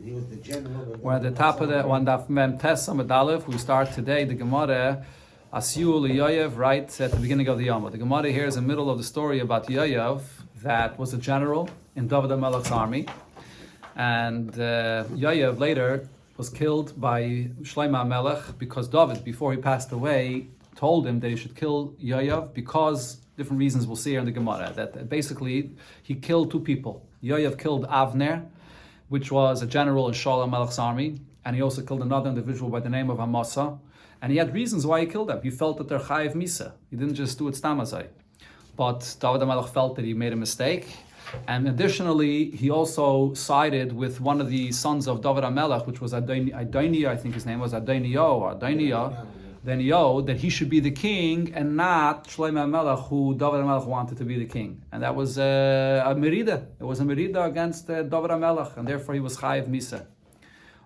He was the general. We're at the top of the one daf mem tes samad aleph. We start today the Gemara Asiu Yoyev right at the beginning of the Yom. The Gemara here is in the middle of the story about Yoyev that was a general in David HaMelech's army, and Yoyev later was killed by Shlomo HaMelech because David, before he passed away, told him that he should kill Yoyev because different reasons we'll see here in the Gemara. That basically he killed two people. Yoyev killed Avner, which was a general in Shaul HaMelech's army, and he also killed another individual by the name of Amasa. And he had reasons why he killed them. He felt that they're chayiv misa. He didn't just do it stamazai. But David HaMelech felt that he made a mistake. And additionally, he also sided with one of the sons of David HaMelech, which was Adoniah, I think his name was Adoniah, that he should be the king and not Shlomo HaMelech, who David HaMelech wanted to be the king. And that was a merida. It was a merida against David HaMelech, and therefore he was chayiv misa.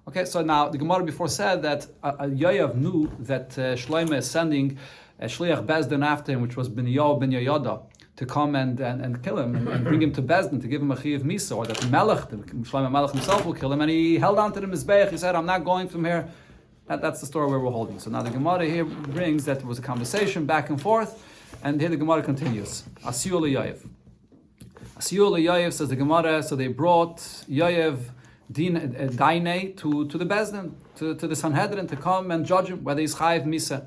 Okay, so now the Gemara before said that Yoyev knew that Shlomo is sending a shliach Bezdin after him, which was ben Yoyada, to come and kill him and bring him to Bezdin to give him a chayiv misa, or that Shlomo Melech himself will kill him. And he held on to the mizbeach. He said, "I'm not going from here." That's the story where we're holding. So now the Gemara here brings that there was a conversation back and forth, and here the Gemara continues. Asiyu Yoyev. Asiyu Yoyev, says the Gemara. So they brought Yoyev Daine to the Bezdin, to the Sanhedrin, to come and judge him whether he's chayiv misa.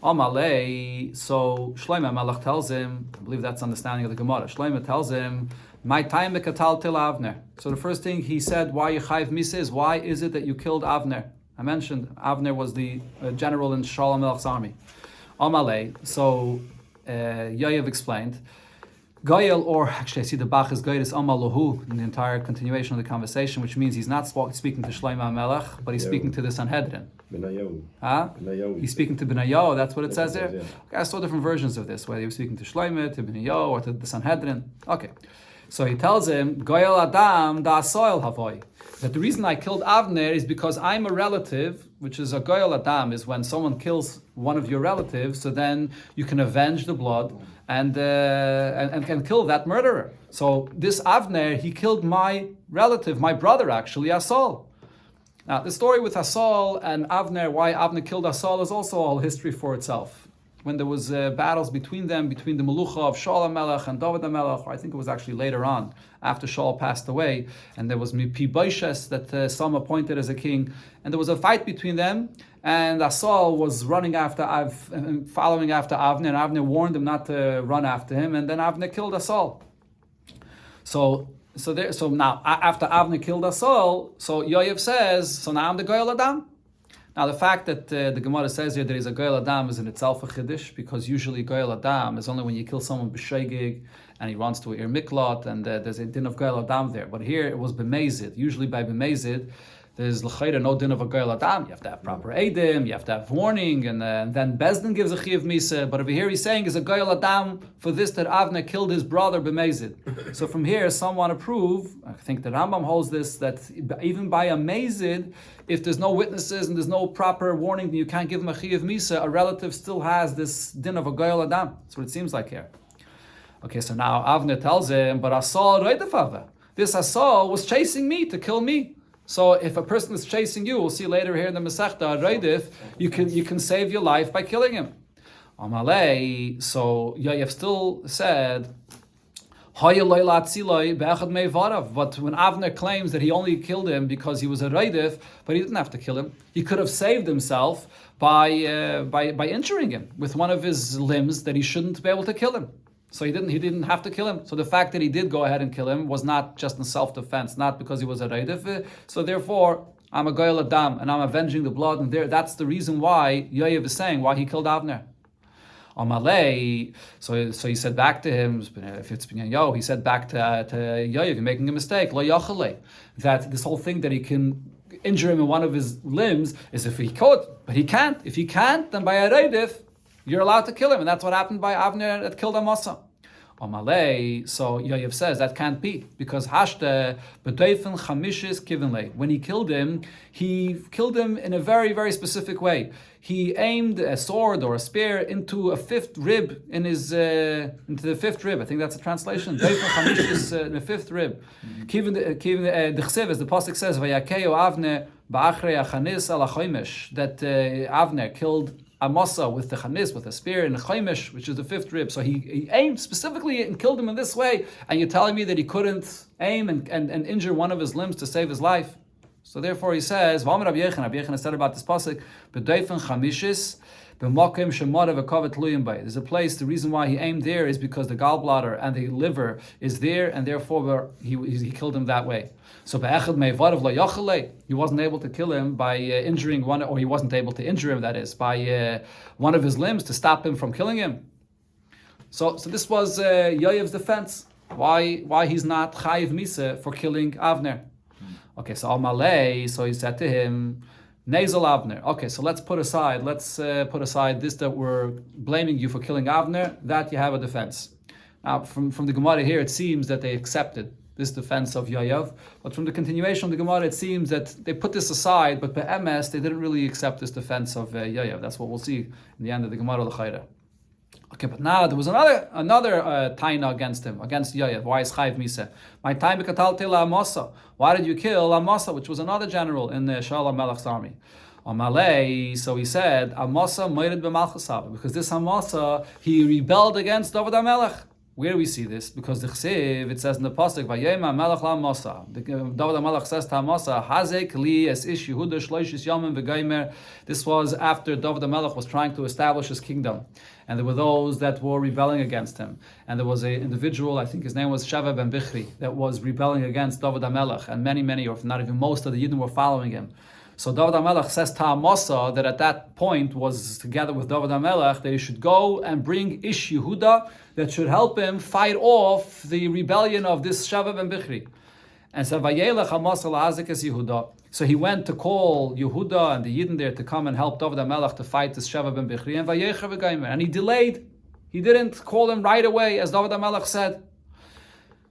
Amalei. So Shlomo HaMelech tells him, I believe that's understanding of the Gemara. Shlomo tells him, "My time mekatal til Avner." So the first thing he said, why you chayiv misa, is why is it that you killed Avner? I mentioned Avner was the general in Shaul HaMelech's army. Amalei. So Yoyev explained, Goyel, or actually I see the Bach is Goyel is Amalahu in the entire continuation of the conversation, which means he's not speaking to Shlomo HaMelech, but he's speaking to the Sanhedrin. He's speaking to Benayo, that's what it says there? Yeah. Okay, I saw different versions of this, whether he was speaking to Shlomo, to Benayo, or to the Sanhedrin. Okay. So he tells him, Goyel Adam da soil havoy, that the reason I killed Avner is because I'm a relative, which is a Goyel Adam, is when someone kills one of your relatives, so then you can avenge the blood and can kill that murderer. So this Avner, he killed my relative, my brother actually, Asal. Now the story with Asal and Avner, why Avner killed Asal, is also all history for itself. When there was battles between them, between the Melucha of Shaul HaMelech and David HaMelech, or I think it was actually later on, after Shaul passed away, and there was Mipi that some appointed as a king, and there was a fight between them, and Asal was running after following after Avner, and Avner warned him not to run after him, and then Avner killed Asal. So now after Avner killed Asal, so Yoyev says, so now I'm the Goyel Adam. Now the fact that the Gemara says here there is a Goyel Adam is in itself a chiddush, because usually Goyel Adam is only when you kill someone b'sheigig and he runs to a Ir Miklat, and there's a din of Goyel Adam there. But here it was b'mezid. Usually by b'mezid, there's l'chayda no din of a Goyel Adam. You have to have proper edim, you have to have warning, and then Bezdin gives a chayiv misa. But over here he's saying is a Goyel Adam for this that Avner killed his brother b'mezid. So from here some want to prove, I think the Rambam holds this, that even by a mezid, if there's no witnesses and there's no proper warning, then you can't give him a chayiv misa. A relative still has this din of a Goyel Adam. That's what it seems like here. Okay, so now Avner tells him, but Asal roidefava. This Asal was chasing me to kill me. So if a person is chasing you, we'll see later here in the Masechta Roidif, you can save your life by killing him. Amalei. So Yoyev still said, but when Avner claims that he only killed him because he was a Roidif, but he didn't have to kill him, he could have saved himself by injuring him with one of his limbs that he shouldn't be able to kill him. So he didn't have to kill him. So the fact that he did go ahead and kill him was not just in self-defense, not because he was a Roidif. So therefore, I'm a Goyel Adam and I'm avenging the blood, and that's the reason why Yoyev is saying why he killed Avner. Amalei. So he said back to him, if it's Binyayo, he said back to Yoyev, you're making a mistake. Lo yachalei. That this whole thing that he can injure him in one of his limbs is if he could, but he can't. If he can't, then by a Roidif, you're allowed to kill him, and that's what happened by Avner that killed Amasa. Amalei, so Yoav says that can't be, because Hashte b'doifen chamishis kivenle. When he killed him in a very, very specific way. He aimed a sword or a spear into a fifth rib in his into the fifth rib. I think that's a translation. Doifen chamishis in the fifth rib. Kiven the chsev, as the pasuk says, vayakeu Avner ba'achrei achanis al achoymesh, that Avner killed Amasa with the chanis, with a spear, and the chaimesh, which is the fifth rib. So he aimed specifically and killed him in this way, and you're telling me that he couldn't aim and injure one of his limbs to save his life? So therefore he says, Rabbi Yechon said about this pasuk, b'doifen chamishis, b'makom shemara v'kavet luyim bay. There's a place, the reason why he aimed there is because the gallbladder and the liver is there, and therefore he killed him that way. So he wasn't able to kill him by injuring one, or he wasn't able to injure him, that is, by one of his limbs to stop him from killing him. So this was Yoav's defense. Why he's not chayiv misa for killing Avner. Okay, so Amalei, so he said to him, Nezel Avner. Okay, so let's put aside this, that we're blaming you for killing Avner, that you have a defense. Now, from the Gemara here, it seems that they accepted this defense of Yoav, but from the continuation of the Gemara, it seems that they put this aside, but be'emes, they didn't really accept this defense of Yoav. That's what we'll see in the end of the Gemara L'Chayra. Okay, but now there was another taina against him, against Yoav. Why is Chayiv Misa? My time bekatalti Amasa. Why did you kill Amasa, which was another general in Shaul HaMelech's army? Amalei, so he said, Amasa moired b'malchusav, because this Amasa, he rebelled against David HaMelech. Where do we see this? Because the Chsiv, it says in the pasuk, "Vayema Melech LaMasa." David HaMelech says to Amasa, "Hazek li es ish Yehuda shloishis yamim v'gaymer." This was after David HaMelech was trying to establish his kingdom, and there were those that were rebelling against him. And there was an individual, I think his name was Sheva ben Bichri, that was rebelling against David HaMelech, and many, or if not even most of the Yidden were following him. So David HaMelech says to Amasa that at that point was together with David HaMelech that he should go and bring Ish Yehuda that should help him fight off the rebellion of this Sheva ben Bichri. And said, Vayelech Amasa la'azik es Yehuda. So he went to call Yehuda and the Yidden there to come and help David HaMelech to fight this Sheva ben Bichri, and Vayecher v'gaymer. And he delayed. He didn't call him right away, as David HaMelech said.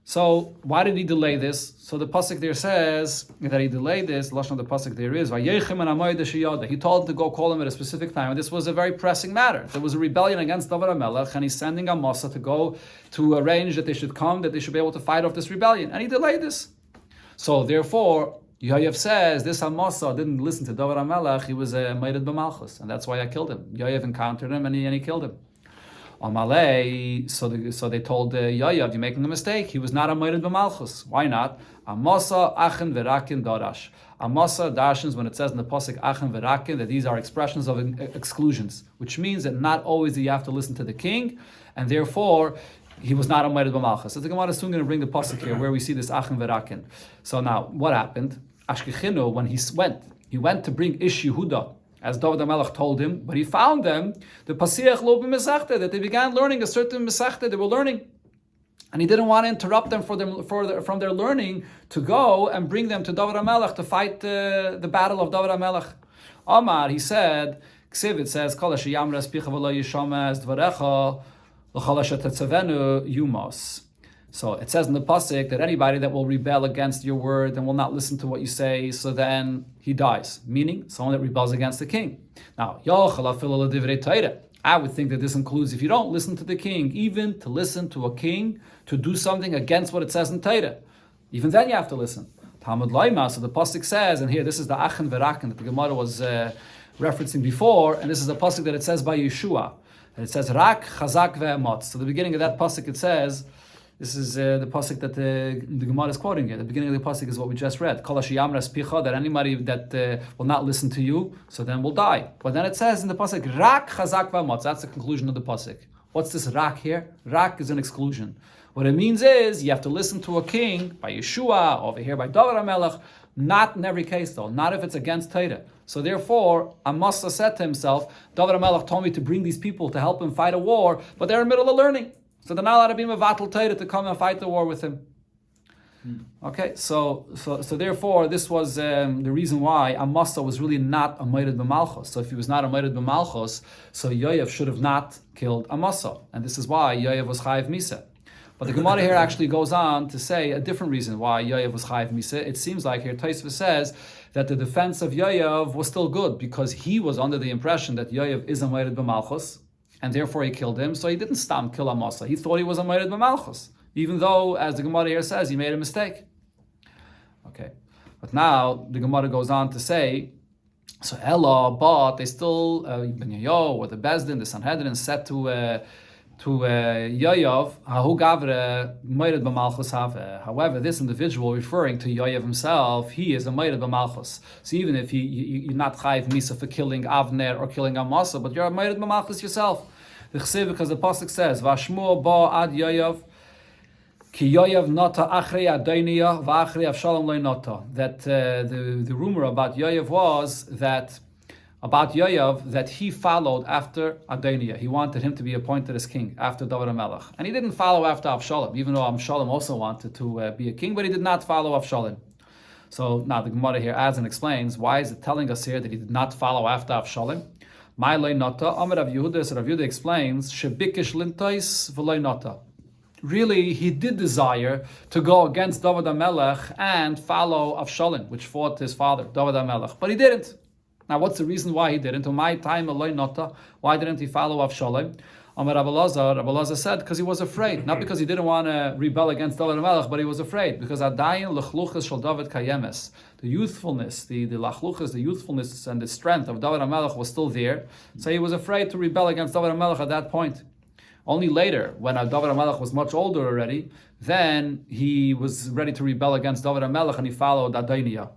So why did he delay this? So the pasuk there says that he delayed this. The lashon of the pasuk there is he told him to go call him at a specific time. And this was a very pressing matter. There was a rebellion against David HaMelech, and he's sending Amasa to go to arrange that they should come, that they should be able to fight off this rebellion. And he delayed this. So therefore, Yoav says this Amasa didn't listen to David HaMelech. He was a moired b'malchus, and that's why I killed him. Yoav encountered him, and he killed him. Amalei, so they told Yoav, you're making a mistake. He was not a moired b'malchus. Why not? Amasa achen v'rakin darash. Amasa darshans, when it says in the pasuk achen v'rakin, that these are expressions of exclusions, which means that not always do you have to listen to the king, and therefore he was not a moired b'malchus. So the Gemara is soon going to bring the pasuk here where we see this achen v'rakin. So now, what happened? Ashkechinu, when he went to bring Ish Yehuda, as David HaMelech told him, but he found them, the Pasiach Lo b'Mesachta, that they began learning a certain Mesachta they were learning. And he didn't want to interrupt them from their learning to go and bring them to David HaMelech to fight the battle of David HaMelech. Amar, he said, Ksiv, it says, Kol asher yamra espicha v'lo yishama es dvarecha, l'chol asher tetzavenu yumos. So it says in the pasuk that anybody that will rebel against your word and will not listen to what you say, so then he dies. Meaning, someone that rebels against the king. Now, I would think that this includes if you don't listen to the king, even to listen to a king to do something against what it says in Torah. Even then you have to listen. Talmud Laima, so the pasuk says, and here this is the Achen Verakin that the Gemara was referencing before, and this is the pasuk that it says by Yeshua. And it says Rak Chazak Ve'emot. So the beginning of that pasuk it says, this is the pasuk that the Gemara is quoting here. The beginning of the pasuk is what we just read. Kol asher yamra espicha, that anybody that will not listen to you, so then will die. But then it says in the pasuk, Rak Chazak Ve'emot. That's the conclusion of the pasuk. What's this Rak here? Rak is an exclusion. What it means is you have to listen to a king by Yeshua, over here by David HaMelech, not in every case though, not if it's against Torah. So therefore, Amasa said to himself, David HaMelech told me to bring these people to help him fight a war, but they're in the middle of learning. So they're not allowed to be mevatel Torah to come and fight the war with him. Okay, so therefore, this was the reason why Amasa was really not a moired b'malchus. So if he was not a moired b'malchus, so Yoav should have not killed Amasa, and this is why Yoav was chayiv misa. But the Gemara here actually goes on to say a different reason why Yoav was chayiv misa. It seems like here Tosfos says that the defense of Yoav was still good because he was under the impression that Yoav is a Moed b'malchus, and therefore he killed him. So he didn't stam kill Amasa. He thought he was a Moed b'malchus, even though, as the Gemara here says, he made a mistake. Okay, but now the Gemara goes on to say, so Ella, but they still Ben Yayo or the Bezdin, the Sanhedrin said to Yoav, Hahu Gavre Moed b'malchus have. However, this individual referring to Yoav himself, he is a Moed b'malchus. So even if you're not chayiv misa for killing Avner or killing Amasa, but you're a Moed b'malchus yourself. The Chesiv, because the pasuk says, Vashmu ba ad Yoav. Ki Yoav nota achrei Adoniya v'achrei Avshalom lo nota. That the rumor about Yoav was that he followed after Adoniya. He wanted him to be appointed as king after David HaMelech. And he didn't follow after Avshalom, even though Avshalom also wanted to be a king, but he did not follow Avshalom. So now the Gemara here adds and explains, why is it telling us here that he did not follow after Avshalom? My loy nota, Amar Rav Yehuda, so Rav Yehuda explains, Shebikish lintais v'loy nota. Really, he did desire to go against David HaMelech and follow Avshalom, which fought his father, David HaMelech, but he didn't. Now, what's the reason why he didn't? To my time, why didn't he follow Avshalom? Amar Rabbi Elazar said because he was afraid, not because he didn't want to rebel against David HaMelech, but he was afraid because Adayin lechluchas shel David kayemes, the youthfulness, the lachluchas, the youthfulness and the strength of David HaMelech was still there. So he was afraid to rebel against David HaMelech at that point. Only later, when David HaMelech was much older already, then he was ready to rebel against David HaMelech and he followed Adonijah.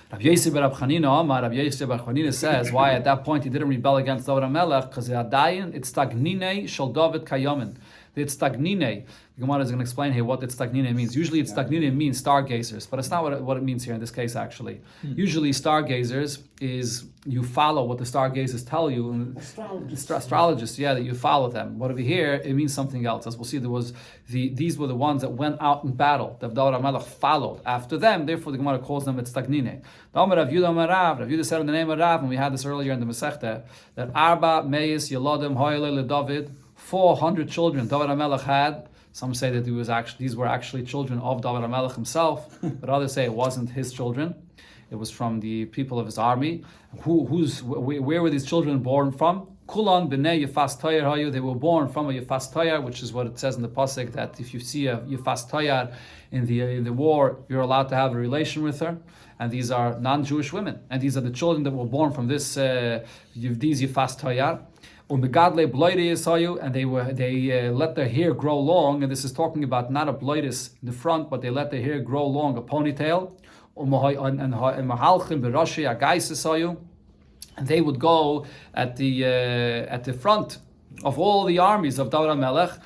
Rabbi Yosef bar Chanina says why at that point he didn't rebel against David HaMelech, because it's tagnine shel David kayamin. It's tagnine. The Gemara is going to explain here what tagnine means. Usually it's tagnine means stargazers, but it's not what it means here in this case actually. Usually stargazers is you follow what the stargazers tell you. Astrologists, that you follow them. But over here it means something else. As we'll see, these were the ones that went out in battle. That David HaMelech followed after them. Therefore the Gemara calls them tagnine. Rav Yehuda said in the name of Rav, and we had this earlier in the Masechta, that Arba Meis Yeladim Hoyle David, 400 children David HaMelech had. Some say that these were actually children of David HaMelech himself, but others say it wasn't his children. It was from the people of his army. Where were these children born from? Kulan b'nei Yefas Toyar hayu. They were born from a Yefas Toyar, which is what it says in the pasuk that if you see a Yefas Toyar in the war, you're allowed to have a relation with her. And these are non-Jewish women, and these are the children that were born from these Yefas Toyar. And they let their hair grow long, and this is talking about not a bloidis in the front, but they let their hair grow long, a ponytail. And they would go at the front of all the armies of David HaMelech,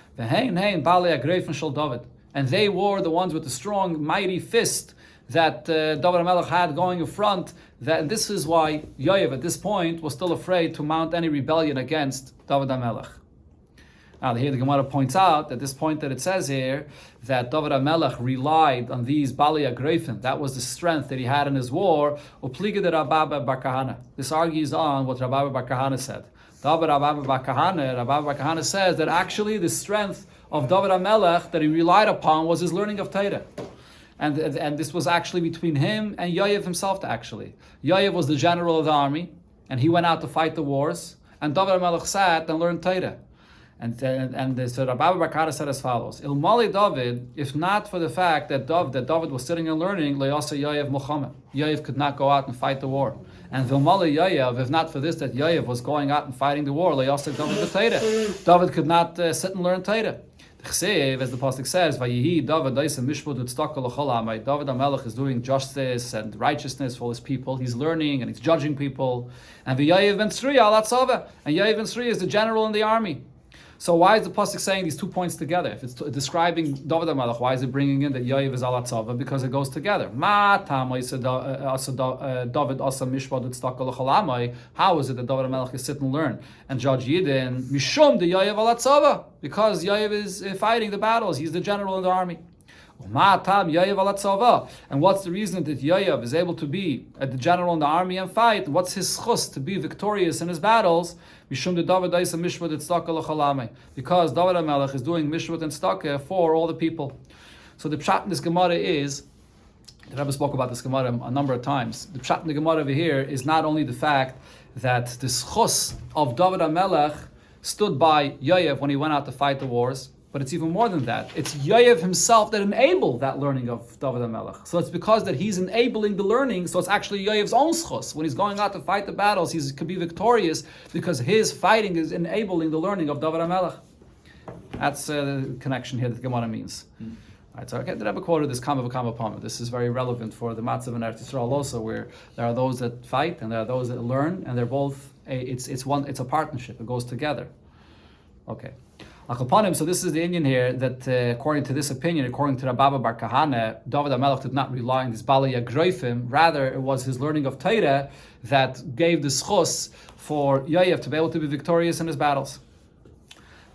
and they were the ones with the strong, mighty fist that David HaMelech had going in front. That this is why Yoav at this point was still afraid to mount any rebellion against David HaMelech. Now here the Gemara points out at this point that it says here that David HaMelech relied on these Bali Agrefen. That was the strength that he had in his war. Upliga de Rababa bar Kahana. This argues on what Rababa bar Kahana said. Rababa bar Kahana says that actually the strength of David HaMelech that he relied upon was his learning of Torah. And this was actually between him and Yoav himself actually. Yoav was the general of the army, and he went out to fight the wars, and David HaMelech sat and learned Torah. And so Rabbi Bakara said as follows: Ilmali David, if not for the fact that David was sitting and learning, Le'asa Yoav Muhammad. Yoav could not go out and fight the war. And Vilmali Yoav, if not for this, that Yoav was going out and fighting the war, Le'asa David Torah. David could not sit and learn Torah. As the pasuk says, "Vayihi David Daisa Mishpud Utztaka L'chol Amay." David HaMelech is doing justice and righteousness for his people. He's learning and he's judging people. And V'Yayev ben Tzruya al Atzava, and Yayev ben Tzruya is the general in the army. So why is the pasuk saying these 2 points together? If it's describing David HaMelech, why is it bringing in that Yayev is al Atzava? Because it goes together. Ma Tamay David Asa Mishpud Utztaka L'chol Amay. How is it that David HaMelech is sit and learn and judge Yidden? Mishum the Yayev al Atzava, because Yayev is fighting the battles. He's the general in the army. And what's the reason that Yoav is able to be the general in the army and fight? What's his chus to be victorious in his battles? Because David HaMelech is doing mishvat and tzedakah for all the people. So the pshat in this Gemara is, the Rebbe spoke about this Gemara a number of times. The pshat in the Gemara over here is not only the fact that the chus of David HaMelech stood by Yoav when he went out to fight the wars, but it's even more than that. It's Yoav himself that enabled that learning of David HaMelech. So it's because that he's enabling the learning, so it's actually Yoav's own schus. When he's going out to fight the battles, he could be victorious because his fighting is enabling the learning of David HaMelech. That's the connection here that the Gemara means. All right, so okay, the Rebbe quoted this Kama v'Kama Pama. This is very relevant for the Matzav in Eretz Yisrael also, where there are those that fight and there are those that learn, and they're both. It's a partnership. It goes together. Okay. So this is the Indian here that according to this opinion, according to Rabba Bar Kahane, David HaMelech did not rely on his Bali Yagroifim. Rather, it was his learning of Torah that gave the schus for Yoav to be able to be victorious in his battles.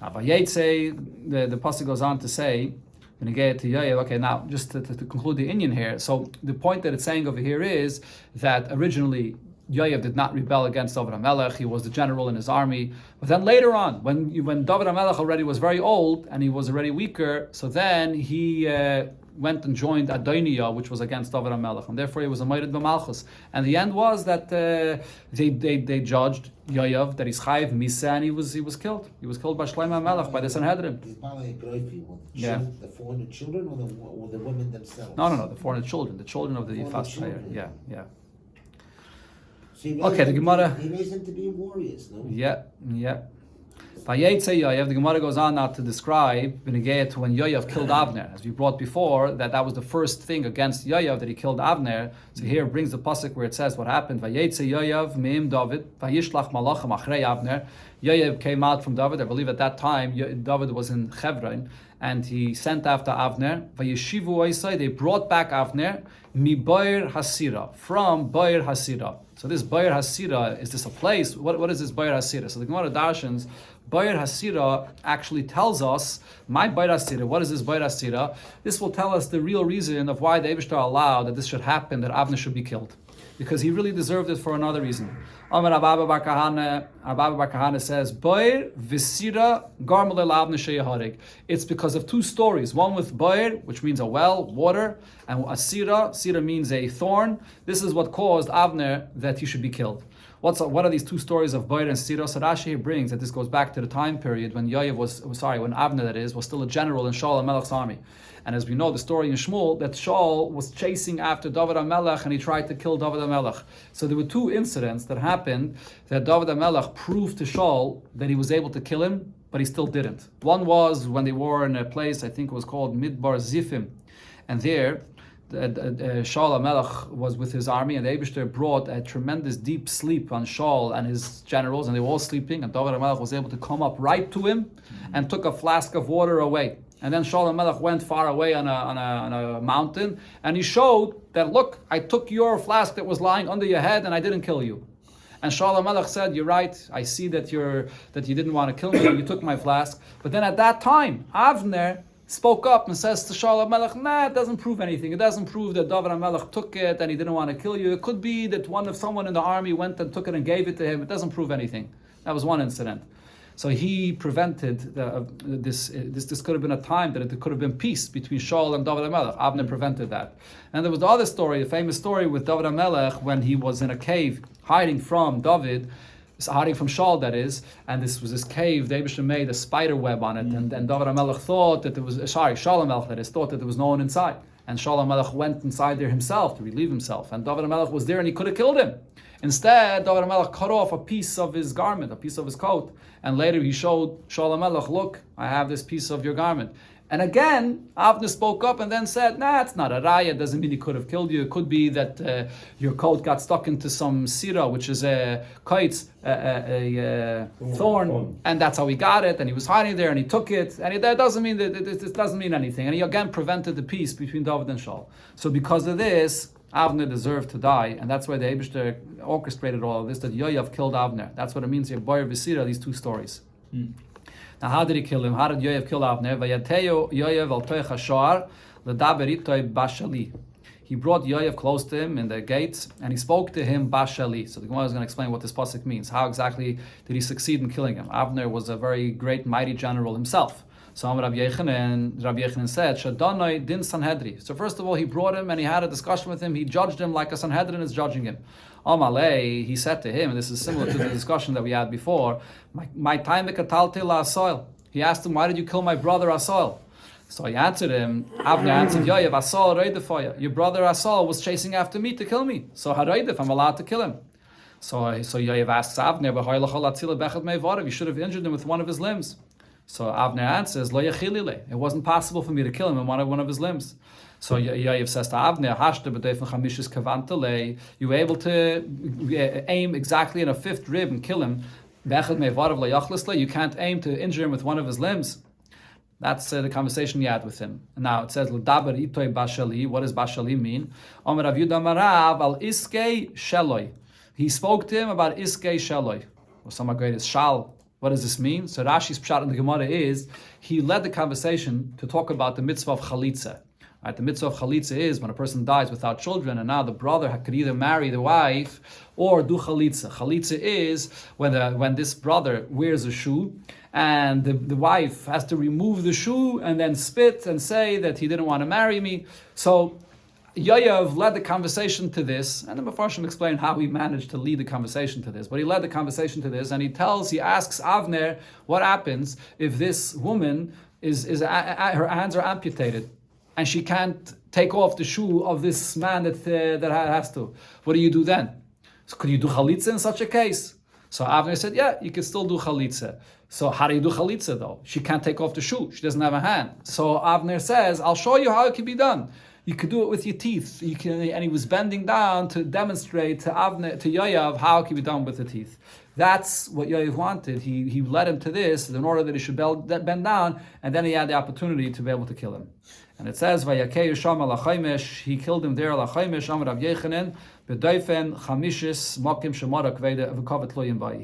Now, Vayetze, the pasuk goes on to say, when you get to Yoav, okay, now just to conclude the Indian here. So the point that it's saying over here is that originally Yoav did not rebel against David HaMelech. He was the general in his army. But then later on, when David HaMelech already was very old and he was already weaker, so then he went and joined Adoniah, which was against David HaMelech, and therefore he was a Moed B'Malchus. And the end was that they judged Yoav that he's chayiv misa, and he was killed. He was killed by Shlomo HaMelech, by the Sanhedrin. Yeah. The 400 children or the women themselves? No, the 400 children, the children of the Yifas Chayir. Yeah. So okay, the Gemara. He raised them to be warriors, no? Yeah. Vayetze Yoav, the Gemara goes on now to describe when Yoav killed Avner, as we brought before, that was the first thing against Yoav, that he killed Avner. So here it brings the pasuk where it says what happened. Vayetze Yoav me'im David, vayishlach malachim achrei Avner. Yoav came out from David. I believe at that time David was in Hebron, and he sent after Avner. Vayeshivu oisai, they brought back Avner mi Bair Hasira, from Bair Hasira. So this Bair Hasira, is this a place? What is this Bair Hasira? So the Gemara Darshans, Bair Hasira actually tells us, my Bair Hasira, what is this Bair Hasira? This will tell us the real reason of why the Eibishter allowed that this should happen, that Avner should be killed. Because he really deserved it for another reason. Amar Abba Bar Kahane says, Bair Visira Garmalel Avner Sheyaharig. It's because of two stories. One with Bair, which means a well, water, and Asira, Sira means a thorn. This is what caused Avner that he should be killed. What are these two stories of Bair and Sira? So Rashi brings that this goes back to the time period when when Avner was still a general in Shaul HaMelech's army. And as we know the story in Shmuel, that Shaul was chasing after David HaMelech and he tried to kill David HaMelech. So there were two incidents that happened that David HaMelech proved to Shaul that he was able to kill him, but he still didn't. One was when they were in a place, I think it was called Midbar Zifim, and there Shaul HaMelech was with his army, and the Eibishter brought a tremendous deep sleep on Shaul and his generals, and they were all sleeping, and David HaMelech was able to come up right to him and took a flask of water away. And then Shaul HaMelech went far away on a mountain, and he showed that, look, I took your flask that was lying under your head and I didn't kill you. And Shaul HaMelech said, you're right, I see that you didn't want to kill me, you took my flask. But then at that time, Avner spoke up and says to Shaul HaMelech, it doesn't prove anything. It doesn't prove that David HaMelech took it and he didn't want to kill you. It could be that someone in the army went and took it and gave it to him. It doesn't prove anything. That was one incident. So he prevented this. This could have been a time that it could have been peace between Shaul and David HaMelech. Avner prevented that. And there was the other story, the famous story with David HaMelech when he was in a cave hiding from David, hiding from Shaul, that is. And this cave, the Eibishter made a spider web on it, and David HaMelech thought that Shaul HaMelech, that is, thought that there was no one inside. And Shaul HaMelech went inside there himself to relieve himself. And David HaMelech was there and he could have killed him. Instead, David HaMelech cut off a piece of his garment, a piece of his coat, and later he showed Shaul HaMelech, look, I have this piece of your garment. And again, Avner spoke up and then said, it's not a raya, it doesn't mean he could have killed you. It could be that your coat got stuck into some sira, which is a kites, a thorn, and that's how he got it, and he was hiding there and he took it, and that doesn't mean that it doesn't mean anything. And he again prevented the peace between David and Shaul. So because of this, Avner deserved to die, and that's why the Eibishter orchestrated all of this, that Yoav killed Avner. That's what it means here, Bair Visira, these two stories. Now how did he kill him? How did Yoav kill Avner? Vayateo Yoav al toich hashar L'daber itoi bashali. He brought Yoav close to him in the gates, and he spoke to him bashali. So the Gemara is going to explain what this pasuk means. How exactly did he succeed in killing him? Avner was a very great, mighty general himself. So Rabbi Yechanan said, Shadonai din Sanhedrin. So first of all, he brought him and he had a discussion with him. He judged him like a Sanhedrin is judging him. Amalei, he said to him, and this is similar to the discussion that we had before, my time katalti la Asoil. He asked him, why did you kill my brother Asoil? So he answered him, Avner answered, Yoav, Asol reidefaya. Your brother Asol was chasing after me to kill me. So hareidef, I'm allowed to kill him. So Yoav asks Avner, you should have injured him with one of his limbs. So Avner answers, Lo yachilile. It wasn't possible for me to kill him in one of his limbs. So Yoav says to Avner, Hashta b'deifn chamishis kavantale. You were able to aim exactly in a fifth rib and kill him. You can't aim to injure him with one of his limbs. That's the conversation he had with him. And now it says, L'daber itoi bashali. What does bashali mean? Omer Rav Yudah Marav al iskei sheloi. He spoke to him about iskei sheloi. Or some great is shal. What does this mean? So Rashi's pshat in the Gemara is, he led the conversation to talk about the mitzvah of chalitza. Right, the mitzvah of chalitza is when a person dies without children, and now the brother could either marry the wife or do chalitza. Chalitza is when this brother wears a shoe, and the wife has to remove the shoe and then spit and say that he didn't want to marry me. So Yoav led the conversation to this, and the Mefarshim explained how he managed to lead the conversation to this. But he led the conversation to this, and he asks Avner, what happens if this woman her hands are amputated, and she can't take off the shoe of this man that has to? What do you do then? So could you do chalitza in such a case? So Avner said, yeah, you can still do chalitza. So how do you do chalitza though? She can't take off the shoe. She doesn't have a hand. So Avner says, I'll show you how it can be done. You could do it with your teeth. And he was bending down to demonstrate to Yoav how it can be done with the teeth. That's what Yoav wanted. He led him to this in order that he should bend down, and then he had the opportunity to be able to kill him. And it says, "Vayakei Sham al Chaimesh." He killed him there al Chaimesh. Amar Rav Yechanan b'daifen chamishis makim shemara kveda v'kavet loyim bay.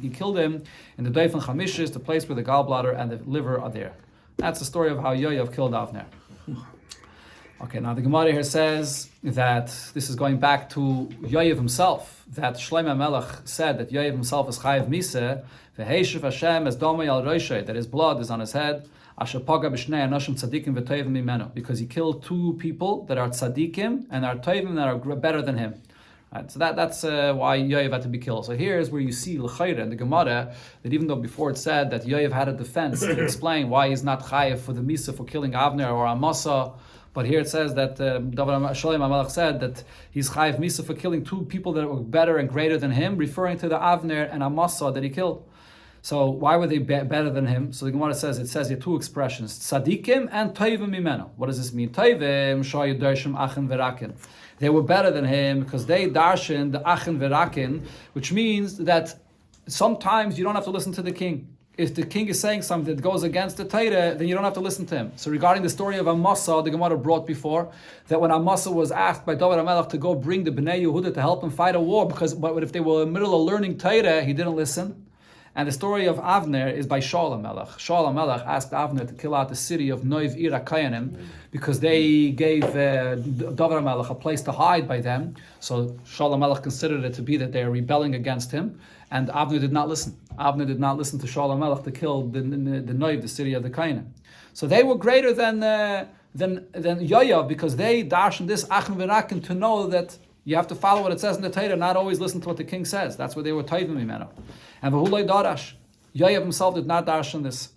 He killed him in the daifen chamishis, the place where the gallbladder and the liver are there. That's the story of how Yoav killed Avner. Okay, now the Gemara here says that this is going back to Yoav himself, that Shlomo Melech said that Yoav himself is chayiv miseh, v'heishiv Hashem es domei al roshei, that his blood is on his head, asher paga b'shnei anoshim tzadikim v'toivim mimenu, because he killed two people that are tzadikim and are toivim that are better than him. Right, so that's why Yoav had to be killed. So here's where you see l'chayre in the Gemara that even though before it said that Yoav had a defense to explain why he's not chayiv for the misa for killing Avner or Amasa, but here it says that Shlomo HaMelech said that he's chayiv misa for killing two people that were better and greater than him, referring to the Avner and Amasa that he killed. So why were they better than him? So the Gemara says, it says here two expressions, tzadikim and toivim mimenu. What does this mean? Toivim shayu darshim achen verakin. They were better than him because they darshan the achen verakin, which means that sometimes you don't have to listen to the king. If the king is saying something that goes against the Torah, then you don't have to listen to him. So regarding the story of Amasa, the Gemara brought before, that when Amasa was asked by David HaMelech to go bring the Bnei Yehuda to help him fight a war, but if they were in the middle of learning Torah, he didn't listen. And the story of Avner is by Shaul HaMelech. Shaul HaMelech asked Avner to kill out the city of Noiv Ir HaKayanim because they gave David HaMelech a place to hide by them. So Shaul HaMelech considered it to be that they are rebelling against him. And Avner did not listen. Avner did not listen to Shaul HaMelech to kill the Noiv, the city of the Kayanim. So they were greater than Yoav because they darshan this Achen V'Rakin to know that you have to follow what it says in the Torah, not always listen to what the king says. That's where they were toivim mimenu. And v'hulei darash, Yoav himself did not darshan this.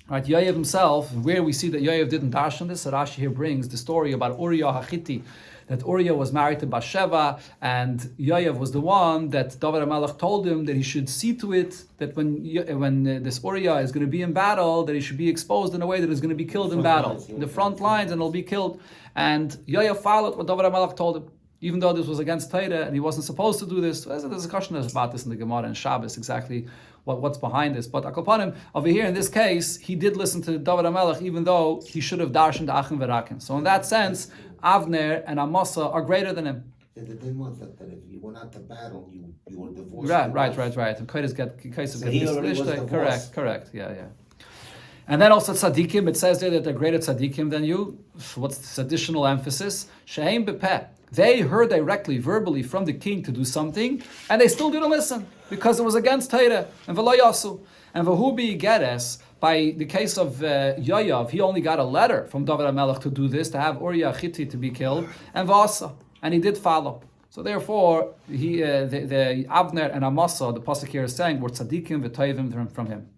Right, Yoav himself, where we see that Yoav didn't darshan this, Rashi here brings the story about Uriah HaChitti, that Uriah was married to Bathsheba, and Yoav was the one that David HaMelech told him that he should see to it that when this Uriah is going to be in battle, that he should be exposed in a way that is going to be killed in battle, in the front lines, and he'll be killed. And Yoav followed what David HaMelech told him, even though this was against Torah and he wasn't supposed to do this. There's a discussion about this in the Gemara and Shabbos, exactly what's behind this. But Akopanim, over here in this case, he did listen to David HaMelech, even though he should have darshan the Achen V'Rakin. So in that sense, Avner and Amasa are greater than him. The thing was that if you went out to battle, you were divorced. Right. And Kaitis get So he already was divorced. Correct. Yeah. And then also tzaddikim, it says there that they're greater tzaddikim than you. What's this additional emphasis? She'ein bepeh. They heard directly, verbally from the king to do something, and they still didn't listen because it was against Torah. And v'lo yasu. And v'hubi geres, by the case of Yoav, he only got a letter from David HaMelech to do this, to have Uriah Hitti to be killed, and v'asa, and he did follow. So therefore, the Avner and Amasa, the pasuk here is saying, were tzaddikim v'toivim from him.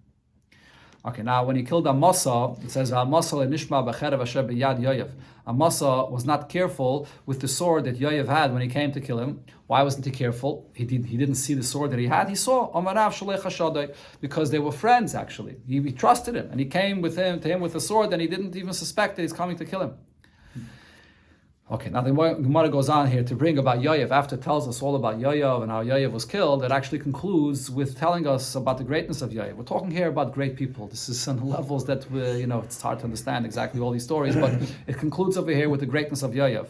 Okay, now when he killed Amasa, it says Amasa lenishma b'cherev asher b'yad Yoav. Amasa was not careful with the sword that Yoav had when he came to kill him. Why wasn't he careful? He didn't see the sword that he had. He saw Amarav Shalech Hashadai, because they were friends actually. He trusted him, and he came to him with a sword, and he didn't even suspect that he's coming to kill him. Okay, now the Gemara goes on here to bring about Yoav. After it tells us all about Yoav and how Yoav was killed, it actually concludes with telling us about the greatness of Yoav. We're talking here about great people. This is on levels that it's hard to understand exactly all these stories, but it concludes over here with the greatness of Yoav.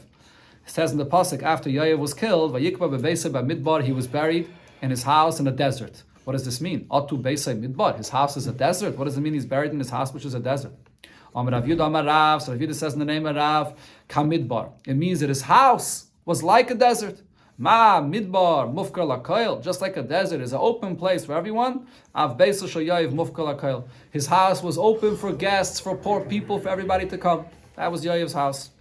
It says in the pasuk, after Yoav was killed, Vayikva bebeisa b'midbar, he was buried in his house in a desert. What does this mean? Atu beisa midbar. His house is a desert. What does it mean? He's buried in his house, which is a desert. Amar Rav Yudah Amar Rav. So Rav Yudah says in the name of Rav, Kamidbar. It means that his house was like a desert. Ma midbar mufkar lakoil. Just like a desert is an open place for everyone. Av beiso shayayiv mufkar lakoil. His house was open for guests, for poor people, for everybody to come. That was Yoav's house.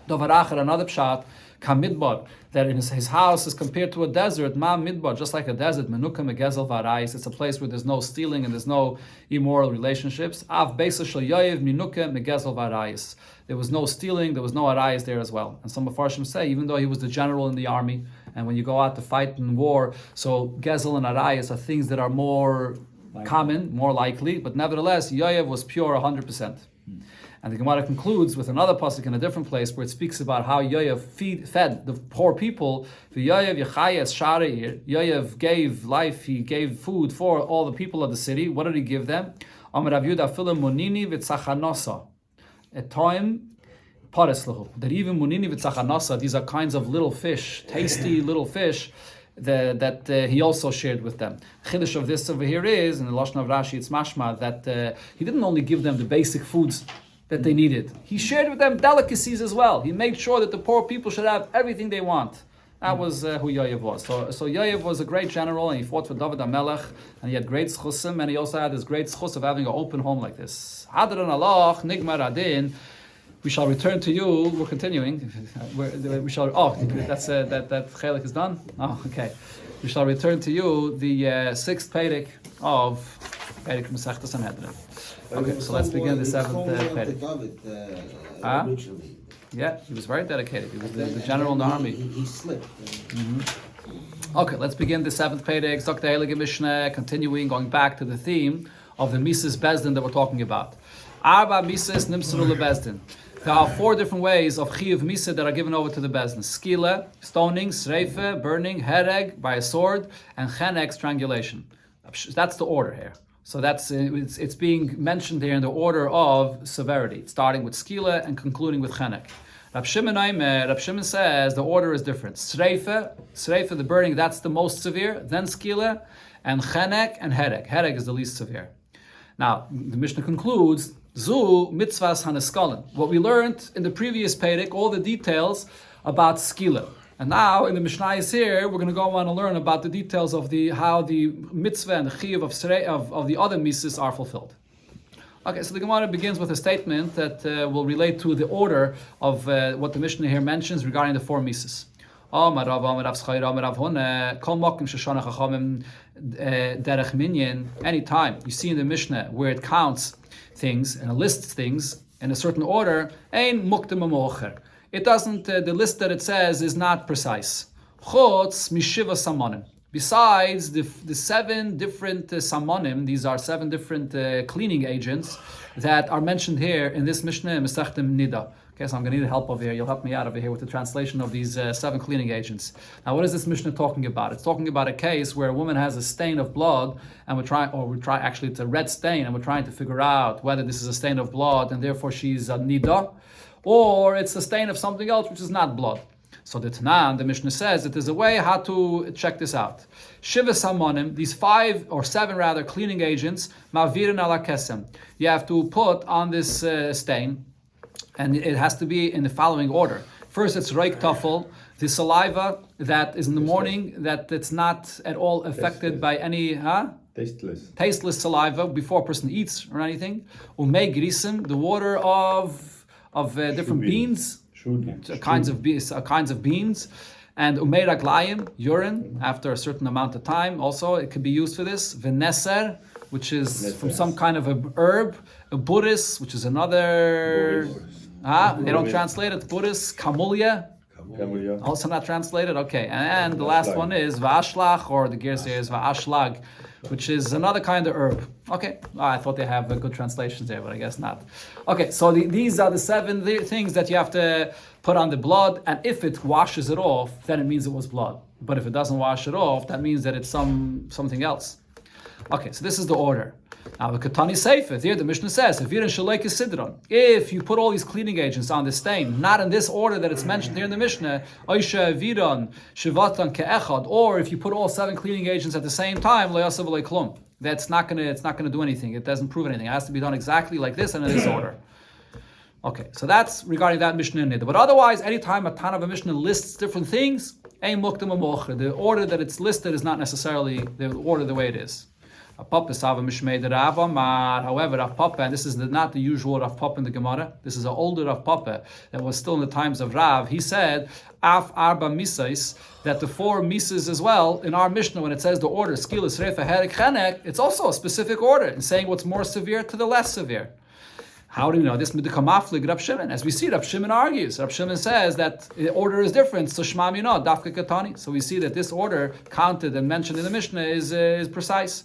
Dovar acher, another pshat. Kamidbar, that in his house is compared to a desert. Ma midbar, just like a desert. Menuka megezel varais. It's a place where there's no stealing and there's no immoral relationships. Av beisa shel Yoav minuka megezel varais. There was no stealing, there was no arayis there as well. And some Mefarshim say, even though he was the general in the army, and when you go out to fight in war, so gezel and arayis are things that are more common, more likely, but nevertheless, Yoav was pure 100%. And the Gemara concludes with another pasuk in a different place where it speaks about how Yoav fed the poor people. Yoav gave life, he gave food for all the people of the city. What did he give them? At time, that even munini v'tzachanasa, these are kinds of little fish, tasty little fish, that he also shared with them. Chiddush of this over here is, in the Lashon of Rashi, it's mashma, that he didn't only give them the basic foods that they needed. He shared with them delicacies as well. He made sure that the poor people should have everything they want. That was who Yoav was. So Yoav was a great general, and he fought for David HaMelech, and he had great schusim, and he also had this great schus of having an open home like this. Hadran Allah, Nigmar Adin. We shall return to you. We're continuing. We shall. Oh, that's that chelik is done. Oh, okay. We shall return to you the sixth Perek of Perek Masechta Sanhedrin. Okay, so let's begin the seventh Perek. Yeah, he was very dedicated. He was the general in the army. He slipped. Okay, let's begin the seventh Perek. Dr. Heilige Mishnah, continuing, going back to the theme of the Mises Bezdin that we're talking about. Arba Mises Nimsru LeBezdin. There are four different ways of Chiyuv Misa that are given over to the Bezdin. Skila, stoning, Sreife, burning, Hereg, by a sword, and Chenek, strangulation. That's the order here. So it's being mentioned here in the order of severity, starting with Skila and concluding with Chenek. Rab Shimon says the order is different. Sreife, the burning, that's the most severe, then Skila, and Chenek and Hereg. Hereg is the least severe. Now, the Mishnah concludes, Zu mitzvahs haneskalin. What we learned in the previous Perek, all the details about Skila. And now, in the Mishnah is here, we're going to go on and learn about the details of how the mitzvah and the chiyuv of the other mitzvahs are fulfilled. Okay, so the Gemara begins with a statement that will relate to the order of what the Mishnah here mentions regarding the four mitzvahs. Anytime you see in the Mishnah where it counts things and it lists things in a certain order, it doesn't, the list that it says is not precise. Besides the seven different samanim, these are seven different cleaning agents that are mentioned here in this Mishnah, Mesechtem Nida. Okay, so I'm going to need help over here. You'll help me out over here with the translation of these seven cleaning agents. Now, what is this Mishnah talking about? It's talking about a case where a woman has a stain of blood, and actually it's a red stain, and we're trying to figure out whether this is a stain of blood, and therefore she's a Nida, or it's a stain of something else which is not blood. So the Tanan, the Mishnah says that there's a way how to check this out. Shiva Samonim, these 5 or 7 rather cleaning agents, Mavirin ala Kesem. You have to put on this stain, and it has to be in the following order. First, it's Reik Tafel, the saliva that is in the morning, that it's not at all affected by any tasteless saliva before a person eats or anything. Umei Grisim, the water of different beans, kinds of beans, and Umei Raglayim, urine, after a certain amount of time. Also, it could be used for this. Veneser, which is from some kind of a herb. A buris, which is another. They don't translate it. Buris, kamulia. Also not translated. Okay, and the last one is va'ashlach, or the Gerse is va'ashlag, which is another kind of herb. Okay, I thought they have good translations there, but I guess not. Okay, so these are the 7 things that you have to put on the blood, and if it washes it off, then it means it was blood. But if it doesn't wash it off, that means that it's something else. Okay, so this is the order. Now the Katani Sefer, here the Mishnah says, if you put all these cleaning agents on the stain, not in this order that it's mentioned here in the Mishnah, or if you put all 7 cleaning agents at the same time, that's not gonna do anything. It doesn't prove anything. It has to be done exactly like this and in this order. Okay, so that's regarding that Mishnah in Nida. But otherwise, anytime a Tan of a Mishnah lists different things, the order that it's listed is not necessarily the order the way it is. However, Rav Papa, and this is not the usual Rav Papa in the Gemara, this is an older Rav Papa that was still in the times of Rav. He said, Af Arba Misais, that the 4 Misas as well, in our Mishnah, when it says the order, Skilis, Refa, Herek, Chenek, it's also a specific order in saying what's more severe to the less severe. How do you know this? Rav Shimon. As we see, Rav Shimon argues. Rav Shimon says that the order is different. So Shema Mino, Dafka Katani. So we see that this order counted and mentioned in the Mishnah is precise.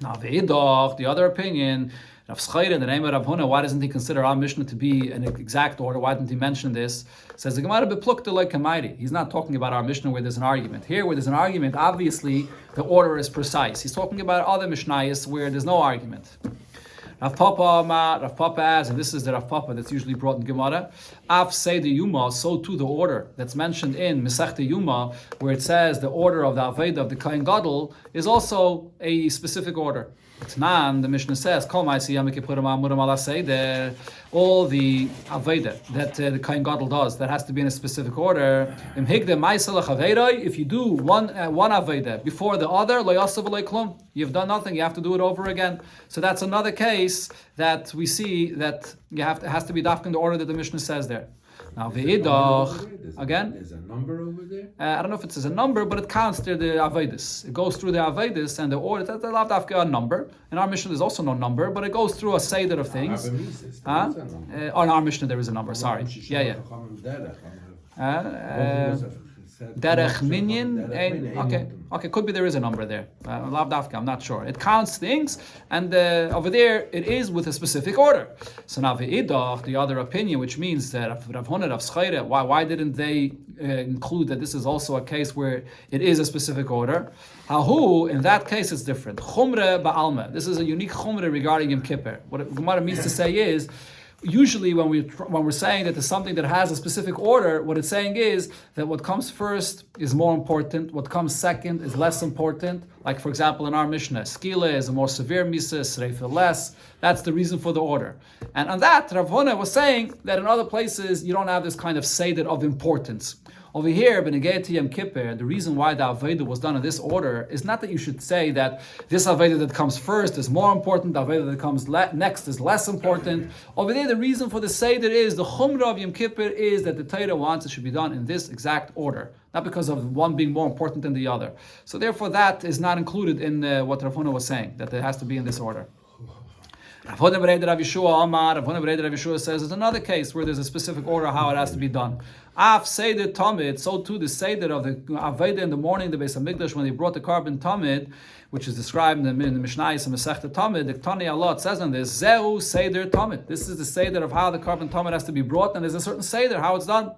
Now the other opinion, Rav Schreir in the name of Rav Huna, why doesn't he consider our Mishnah to be an exact order? Why didn't he mention this? Says the Gemara beplukta like Kamairi. He's not talking about our Mishnah where there's an argument. Here, where there's an argument, obviously the order is precise. He's talking about other Mishnayos where there's no argument. Rav Papa adds, and this is the Rav Papa that's usually brought in Gemara, Af Seder Yuma, so too the order that's mentioned in Masechta Yuma, where it says the order of the Aveda of the Kohen Gadol is also a specific order. Tanan, the Mishnah says, all the Aveda that the Kohen Gadol does, that has to be in a specific order. If you do one Aveda before the other, you've done nothing, you have to do it over again. So that's another case that we see that it has to be dafka in the order that the Mishnah says there. Now ve'idach, again, there's a number over there? I don't know if it says a number, but it counts through the Avedis. It goes through the Avedis and the order. That's not dafka a number. In our Mishnah, there's also no number, but it goes through a seder of things. In our Mishnah, there is a number. Sorry. Yeah. Derech minyan. Okay, could be there is a number there. Lav dafka, I'm not sure. It counts things, and over there it is with a specific order. So now the other opinion, which means that Rav Huna, Rav Schreire, why didn't they include that this is also a case where it is a specific order? Hahu, in that case it's different. Chumre ba'alma. This is a unique chumre regarding Yom Kippur. What Gemara means to say is, usually when we're saying that there's something that has a specific order, what it's saying is that what comes first is more important, what comes second is less important. Like for example in our Mishnah, Skila is a more severe Misa, Sreifa less. That's the reason for the order. And on that, Rav Huna was saying that in other places you don't have this kind of seder of importance. Over here, B'negei to Yom Kippur, the reason why the Aveda was done in this order is not that you should say that this Aveda that comes first is more important, the Aveda that comes next is less important. Over there, the reason for the Seder is, the Chumrah of Yom Kippur is that the Torah wants it should be done in this exact order, not because of one being more important than the other. So therefore, that is not included in what Rav Huna was saying, that it has to be in this order. Rav Huna B'rei Rav Yeshua says there's another case where there's a specific order how it has to be done. Af Seder Tamid, so too the Seder of the Aveda in the morning, the Beis Hamikdash, when they brought the carbon Tamid, which is described in the Mishnayos and Masechta Tamid, the Tani Allah says on this, Zehu Seder Tamid. This is the Seder of how the carbon Tamid has to be brought, and there's a certain Seder, how it's done.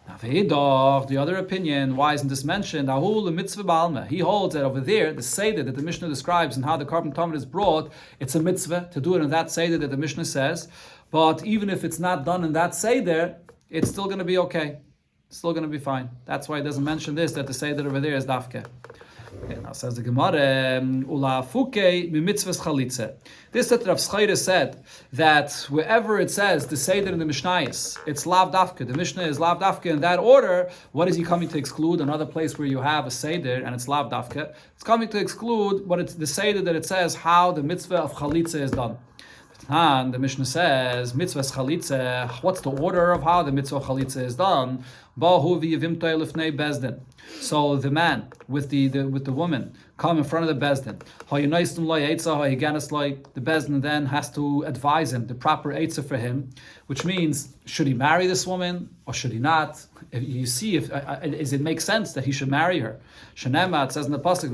Now, the other opinion, why isn't this mentioned? He holds that over there, the Seder that the Mishnah describes and how the carbon Tamid is brought, it's a mitzvah to do it in that Seder that the Mishnah says. But even if it's not done in that Seder, it's still going to be okay. still going to be fine. That's why it doesn't mention this, that the Seder over there is dafke. Okay, now says the Gemara, Ula fuke mitzvahs chalitze. This that Rav Schreire said, that wherever it says the Seder in the Mishnayos, it's lav dafke, the Mishnah is lav dafke in that order, what is he coming to exclude? Another place where you have a Seder and it's lav dafke, it's coming to exclude what it's the Seder that it says how the mitzvah of chalitze is done. And the Mishnah says, mitzvahs chalitze, what's the order of how the mitzvah of chalitze is done? Bahu v'yivimtoi lifnei bezdin. So the man with the woman come in front of the bezdin. The bezdin then has to advise him the proper eitzah for him, which means should he marry this woman or should he not? If you see if does it make sense that he should marry her? Shenema, it says in the pasuk,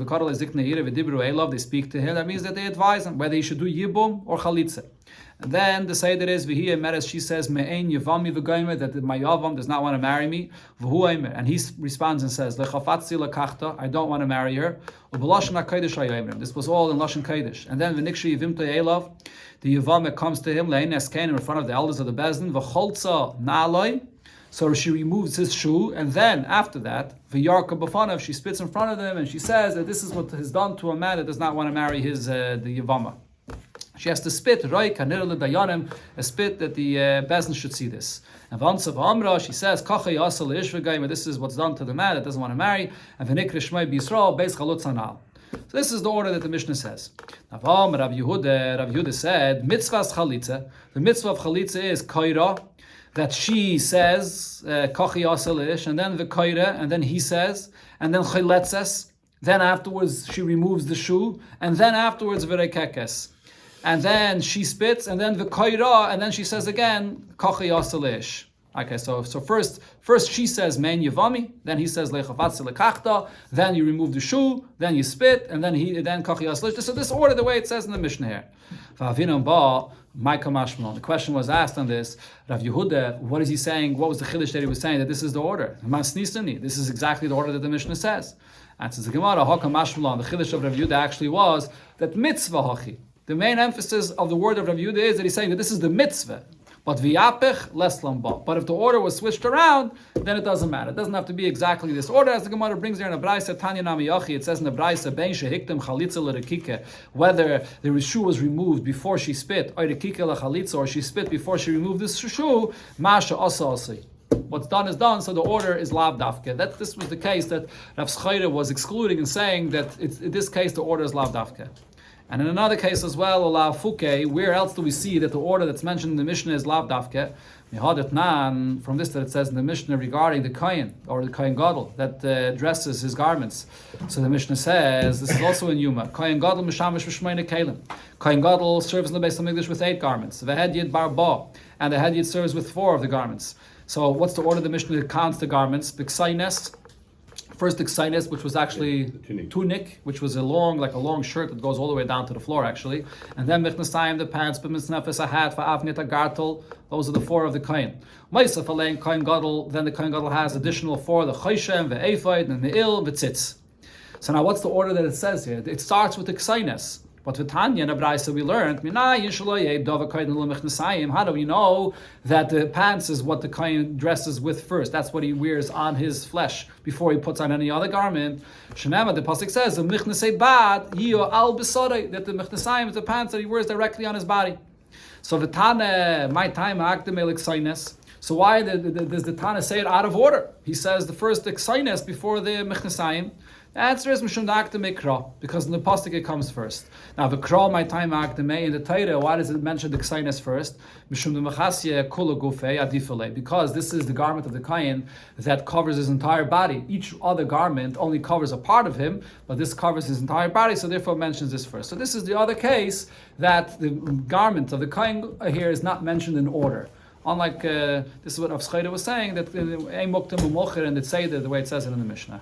they speak to him. That means that they advise him whether he should do yibum or chalitza. And then the Seder is v'hiya meres. She says me'ein yavami v'goymer, that my yavam does not want to marry me. And he responds and says lechafatzi lekachta, I don't want to marry her. This was all in Lashon Kodesh. And then v'nikshi yivimta elav, the yavam comes to him le'enes kain in front of the elders of the bezdin v'cholza na'aloi. So she removes his shoe, and then after that, v'yarka b'fanav, she spits in front of them, and she says that this is what is done to a man that does not want to marry his the yavama. She has to spit, a spit that the Bezdin should see this. And Vansav Amra, she says, this is what's done to the man that doesn't want to marry. And so this is the order that the Mishnah says. Rav Yehuda said, mitzvahs chalitza. The mitzvah of chalitza is kaira, that she says, kachi asalish, and then the kaira, and then he says, and then chiletzes. Then afterwards she removes the shoe, and then afterwards v'rekekes. And then she spits, and then the kaira, and then she says again, kachi asalish. Okay, so first she says men yavami, then he says lechavatzi lekachta, then you remove the shoe, then you spit, and then kachi asalish. So this order, the way it says in the Mishnah here. The question was asked on this. Rav Yehuda, what is he saying? What was the chiddush that he was saying that this is the order? This is exactly the order that the Mishnah says. And says the Gemara, the chiddush of Rav Yehuda actually was that mitzvah hachi. The main emphasis of the word of Rav Yehuda is that he's saying that this is the mitzvah. But v'yapech les lamba. But if the order was switched around, then it doesn't matter. It doesn't have to be exactly this order. As the Gemara brings there in the Braisa, Tanya Nami Yachi, it says in the Braisa, Ben shehiktem chalitza l'rekike, whether the shoe was removed before she spit, or rekike l'chalitza, or she spit before she removed the shoe, masha asa asi. What's done is done, so the order is lav dafke. This was the case that Rav Schreire was excluding and saying that in this case the order is lav dafke. And in another case as well, lav fuke, where else do we see that the order that's mentioned in the Mishnah is lav dafke? From this that it says in the Mishnah regarding the kohen, or the kohen gadol, that dresses his garments. So the Mishnah says, this is also in Yuma, kohen gadol mishamish v'shmeina kelim. Kohen gadol serves in the Beis HaMikdash with 8 garments. V'hed yid bar ba, and the head yid serves with 4 of the garments. So what's the order of the Mishnah that counts the garments? B'ksaynes, first the ksaynes, which was actually tunic, which was a long shirt that goes all the way down to the floor actually. And then michnasayim, the pants, b'mitznefes, a hat, va'avnit, a gartel. Those are the 4 of the kohen. Ma'isaf alein kohen gadol, then the kohen gadol has additional 4, the chayshem, the ephod, and the il, the tzitz. So now what's the order that it says here? It starts with the ksaynes. But with Tanya in the Braisa we learned, how do we know that the pants is what the kohen dresses with first? That's what he wears on his flesh before he puts on any other garment. Shenema, the pasuk says, that the michnasayim is the pants that he wears directly on his body. So the Tana, my time, so why does the Tana say it out of order? He says the first ksaynes before the michnasayim. The answer is Mishum Da'akdamei Kra, because in the pasuk it comes first. Now the Kra, my time Akdamei, in the Torah, why does it mention the Ksaynes first? Mishum D'Machasya Kula Gufei Adifale, because this is the garment of the Kohen that covers his entire body. Each other garment only covers a part of him, but this covers his entire body, so therefore mentions this first. So this is the other case that the garment of the Kohen here is not mentioned in order. Unlike, this is what Rav Schreire was saying, that Ein Moktem U'Mocher and the Tzeder, the way it says it in the Mishnah.